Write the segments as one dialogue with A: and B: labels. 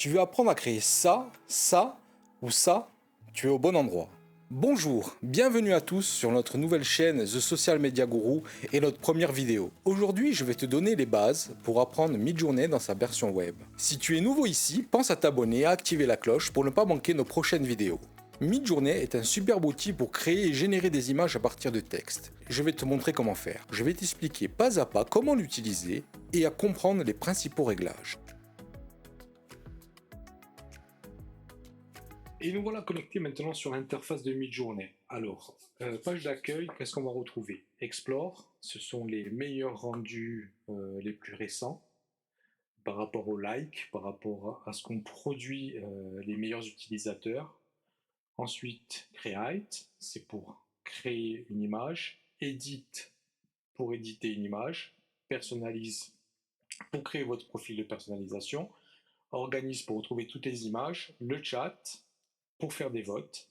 A: Tu veux apprendre à créer ça, ça ou ça? Tu es au bon endroit. Bonjour, bienvenue à tous sur notre nouvelle chaîne The Social Media Guru et notre première vidéo. Aujourd'hui, je vais te donner les bases pour apprendre Midjourney dans sa version web. Si tu es nouveau ici, pense à t'abonner et à activer la cloche pour ne pas manquer nos prochaines vidéos. Midjourney est un superbe outil pour créer et générer des images à partir de texte. Je vais te montrer comment faire. Je vais t'expliquer pas à pas comment l'utiliser et à comprendre les principaux réglages.
B: Et nous voilà connectés maintenant sur l'interface de Midjourney. Alors, page d'accueil, qu'est-ce qu'on va retrouver? Explore, ce sont les meilleurs rendus les plus récents par rapport aux likes, par rapport à ce qu'ont produit les meilleurs utilisateurs. Ensuite, Create, c'est pour créer une image. Edit, pour éditer une image. Personnalise, pour créer votre profil de personnalisation. Organise, pour retrouver toutes les images. Le chat, pour faire des votes.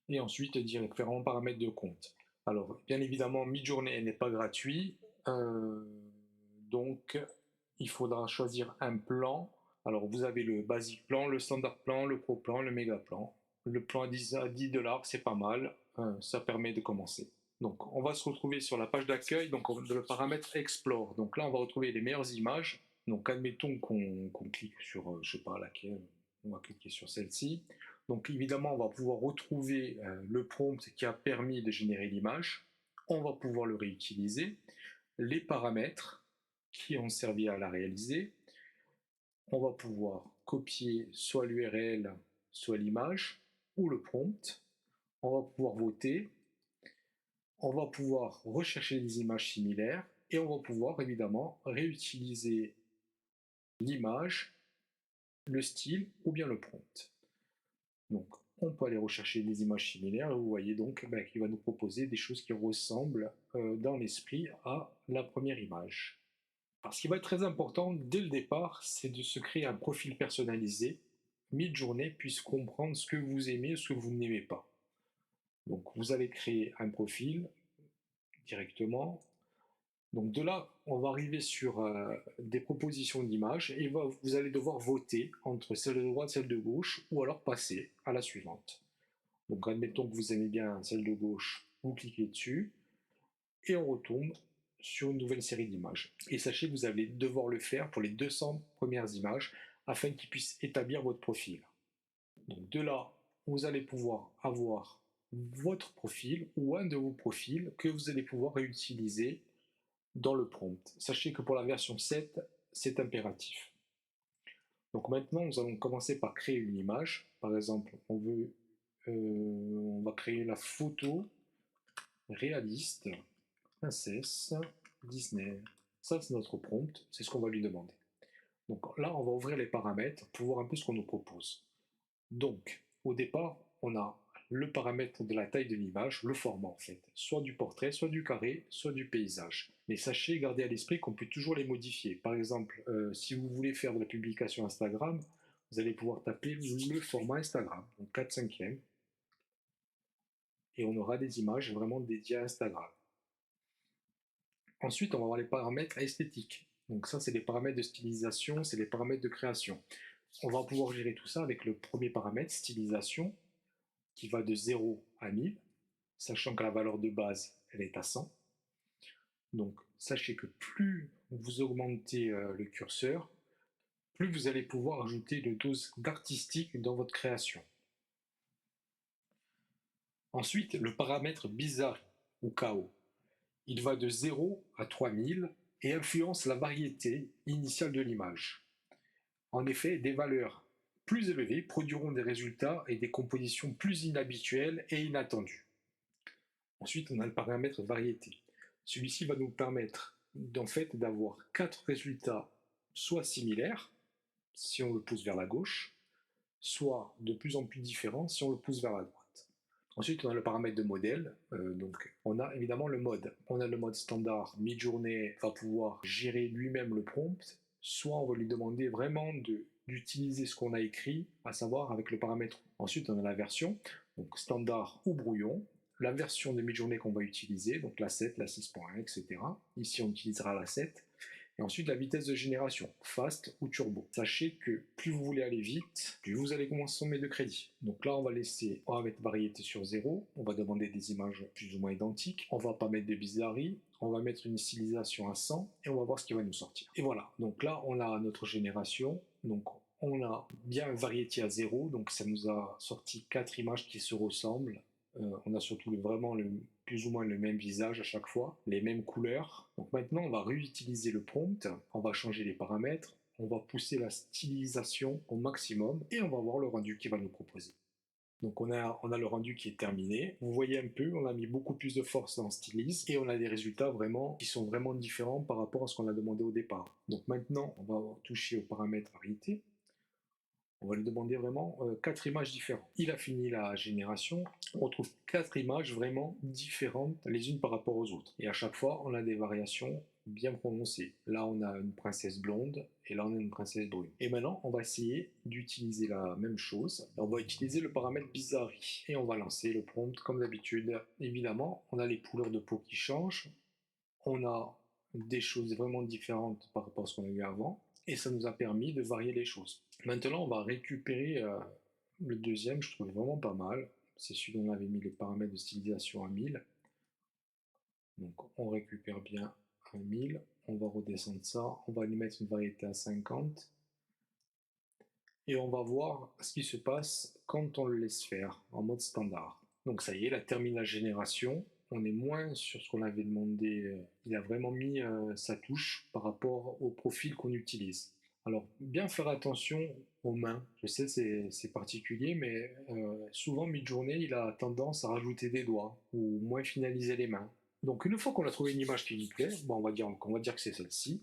B: Et ensuite différents paramètres de compte. Alors, bien évidemment, Midjourney n'est pas gratuit, donc il faudra choisir un plan. Alors, vous avez le basic plan, le standard plan, le pro plan, le méga plan. Le plan à 10$, c'est pas mal, ça permet de commencer. Donc, on va se retrouver sur la page d'accueil, donc le paramètre Explore. Donc là, on va retrouver les meilleures images. Donc, admettons qu'on clique sur, je sais pas laquelle, on va cliquer sur celle-ci. Donc évidemment, on va pouvoir retrouver le prompt qui a permis de générer l'image. On va pouvoir le réutiliser. Les paramètres qui ont servi à la réaliser. On va pouvoir copier soit l'URL, soit l'image, ou le prompt. On va pouvoir voter. On va pouvoir rechercher des images similaires. Et on va pouvoir évidemment réutiliser l'image, le style ou bien le prompt. Donc, on peut aller rechercher des images similaires et vous voyez donc qu'il va nous proposer des choses qui ressemblent dans l'esprit à la première image. Alors, ce qui va être très important dès le départ, c'est de se créer un profil personnalisé. Midjourney puisse comprendre ce que vous aimez et ce que vous n'aimez pas. Donc, vous allez créer un profil directement. Donc de là, on va arriver sur des propositions d'images et vous allez devoir voter entre celle de droite et celle de gauche ou alors passer à la suivante. Donc admettons que vous aimez bien celle de gauche, vous cliquez dessus et on retombe sur une nouvelle série d'images. Et sachez que vous allez devoir le faire pour les 200 premières images afin qu'ils puissent établir votre profil. Donc de là, vous allez pouvoir avoir votre profil ou un de vos profils que vous allez pouvoir réutiliser dans le prompt. Sachez que pour la version 7, c'est impératif. Donc maintenant, nous allons commencer par créer une image. Par exemple, on va créer la photo réaliste, princesse, Disney. Ça, c'est notre prompt, c'est ce qu'on va lui demander. Donc là, on va ouvrir les paramètres pour voir un peu ce qu'on nous propose. Donc, au départ, on a le paramètre de la taille de l'image, le format en fait, soit du portrait, soit du carré, soit du paysage. Mais sachez, gardez à l'esprit qu'on peut toujours les modifier. Par exemple, si vous voulez faire de la publication Instagram, vous allez pouvoir taper le format Instagram, donc 4/5, et on aura des images vraiment dédiées à Instagram. Ensuite, on va avoir les paramètres esthétiques. Donc ça, c'est les paramètres de stylisation, c'est les paramètres de création. On va pouvoir gérer tout ça avec le premier paramètre, stylisation, qui va de 0 à 1000, sachant que la valeur de base, elle est à 100. Donc, sachez que plus vous augmentez le curseur, plus vous allez pouvoir ajouter de doses d'artistique dans votre création. Ensuite, le paramètre bizarre ou chaos. Il va de 0 à 3000 et influence la variété initiale de l'image. En effet, des valeurs plus élevées produiront des résultats et des compositions plus inhabituelles et inattendues. Ensuite, on a le paramètre variété. Celui-ci va nous permettre en fait d'avoir 4 résultats soit similaires, si on le pousse vers la gauche, soit de plus en plus différents si on le pousse vers la droite. Ensuite, on a le paramètre de modèle. Donc, on a évidemment le mode. On a le mode standard. Midjourney va pouvoir gérer lui-même le prompt. Soit on va lui demander vraiment d'utiliser ce qu'on a écrit, à savoir avec le paramètre. Ensuite, on a la version, donc standard ou brouillon. La version de Midjourney qu'on va utiliser, donc la 7, la 6.1, etc. Ici, on utilisera la 7. Et ensuite la vitesse de génération, fast ou turbo. Sachez que plus vous voulez aller vite, plus vous allez consommer de crédit. Donc là on va mettre variété sur 0, on va demander des images plus ou moins identiques, on va pas mettre de bizarreries, on va mettre une stylisation à 100 et on va voir ce qui va nous sortir. Et voilà, donc là on a notre génération, donc on a bien variété à 0, donc ça nous a sorti 4 images qui se ressemblent. On a surtout plus ou moins le même visage à chaque fois, les mêmes couleurs. Donc maintenant, on va réutiliser le prompt, on va changer les paramètres, on va pousser la stylisation au maximum et on va voir le rendu qu'il va nous proposer. Donc on a le rendu qui est terminé. Vous voyez un peu, on a mis beaucoup plus de force dans Stylise et on a des résultats qui sont vraiment différents par rapport à ce qu'on a demandé au départ. Donc maintenant, on va toucher au paramètre variété. On va lui demander vraiment 4 images différentes. Il a fini la génération. On retrouve 4 images vraiment différentes les unes par rapport aux autres. Et à chaque fois, on a des variations bien prononcées. Là, on a une princesse blonde et là, on a une princesse brune. Et maintenant, on va essayer d'utiliser la même chose. On va utiliser le paramètre bizarrerie. Et on va lancer le prompt comme d'habitude. Évidemment, on a les couleurs de peau qui changent. On a des choses vraiment différentes par rapport à ce qu'on a eu avant. Et ça nous a permis de varier les choses. Maintenant, on va récupérer le deuxième, je trouve vraiment pas mal. C'est celui dont on avait mis les paramètres de stylisation à 1000. Donc on récupère bien à 1000. On va redescendre ça. On va lui mettre une variété à 50. Et on va voir ce qui se passe quand on le laisse faire en mode standard. Donc ça y est, la terminale génération. On est moins sur ce qu'on avait demandé. Il a vraiment mis sa touche par rapport au profil qu'on utilise. Alors, bien faire attention aux mains. Je sais, c'est particulier, mais souvent, Midjourney, il a tendance à rajouter des doigts ou moins finaliser les mains. Donc, une fois qu'on a trouvé une image qui nous plaît, bon, on va dire que c'est celle-ci.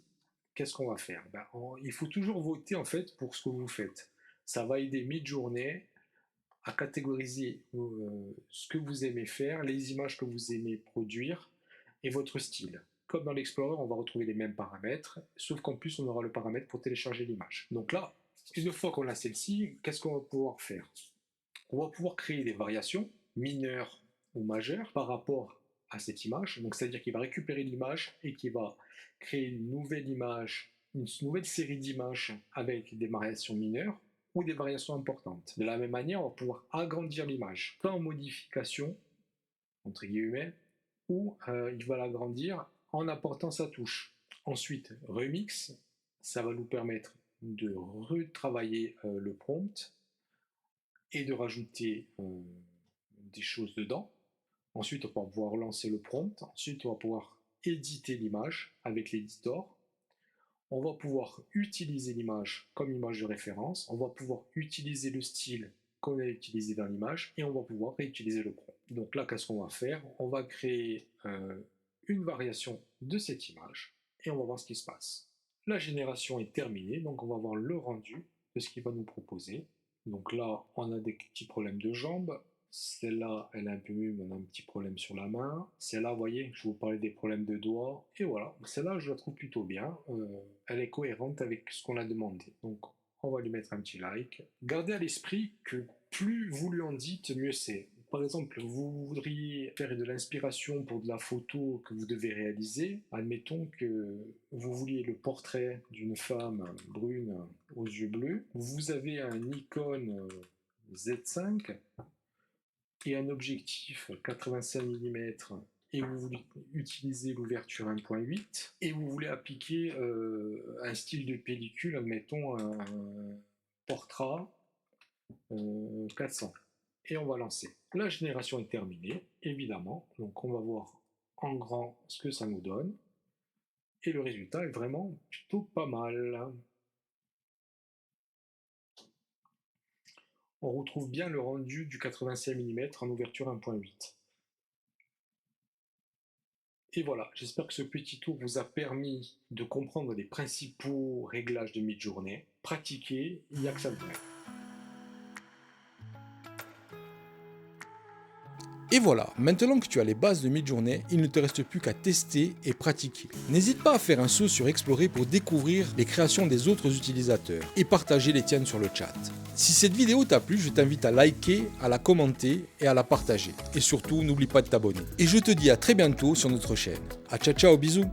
B: Qu'est-ce qu'on va faire? Il faut toujours voter en fait pour ce que vous faites. Ça va aider Midjourney à catégoriser ce que vous aimez faire, les images que vous aimez produire et votre style. Comme dans l'Explorer, on va retrouver les mêmes paramètres, sauf qu'en plus, on aura le paramètre pour télécharger l'image. Donc là, une fois qu'on a celle-ci, qu'est-ce qu'on va pouvoir faire? On va pouvoir créer des variations mineures ou majeures par rapport à cette image. Donc, c'est-à-dire qu'il va récupérer l'image et qu'il va créer une nouvelle image, une nouvelle série d'images avec des variations mineures ou des variations importantes. De la même manière, on va pouvoir agrandir l'image, soit en modification, entre guillemets, ou il va l'agrandir en apportant sa touche. Ensuite, remix, ça va nous permettre de retravailler le prompt et de rajouter des choses dedans. Ensuite, on va pouvoir lancer le prompt. Ensuite, on va pouvoir éditer l'image avec l'éditeur. On va pouvoir utiliser l'image comme image de référence. On va pouvoir utiliser le style qu'on a utilisé dans l'image et on va pouvoir réutiliser le prompt. Donc là, qu'est-ce qu'on va faire? On va créer une variation de cette image et on va voir ce qui se passe. La génération est terminée, donc on va voir le rendu de ce qu'il va nous proposer. Donc là, on a des petits problèmes de jambes. Celle-là, elle est un peu mieux, mais on a un petit problème sur la main. Celle-là, vous voyez, je vous parlais des problèmes de doigts. Et voilà, celle-là, je la trouve plutôt bien. Elle est cohérente avec ce qu'on a demandé. Donc, on va lui mettre un petit like. Gardez à l'esprit que plus vous lui en dites, mieux c'est. Par exemple, vous voudriez faire de l'inspiration pour de la photo que vous devez réaliser. Admettons que vous vouliez le portrait d'une femme brune aux yeux bleus. Vous avez un Nikon Z5 et un objectif 85 mm et vous voulez utiliser l'ouverture 1.8 et vous voulez appliquer un style de pellicule, admettons un portrait 400 et on va lancer. La génération est terminée, évidemment, donc on va voir en grand ce que ça nous donne et le résultat est vraiment plutôt pas mal. On retrouve bien le rendu du 85 mm en ouverture 1.8. Et voilà, j'espère que ce petit tour vous a permis de comprendre les principaux réglages de Midjourney. Pratiquez, il n'y a que ça de vrai.
A: Et voilà, maintenant que tu as les bases de Midjourney, il ne te reste plus qu'à tester et pratiquer. N'hésite pas à faire un saut sur Explorer pour découvrir les créations des autres utilisateurs et partager les tiennes sur le chat. Si cette vidéo t'a plu, je t'invite à liker, à la commenter et à la partager. Et surtout, n'oublie pas de t'abonner. Et je te dis à très bientôt sur notre chaîne. Ciao ciao, bisous.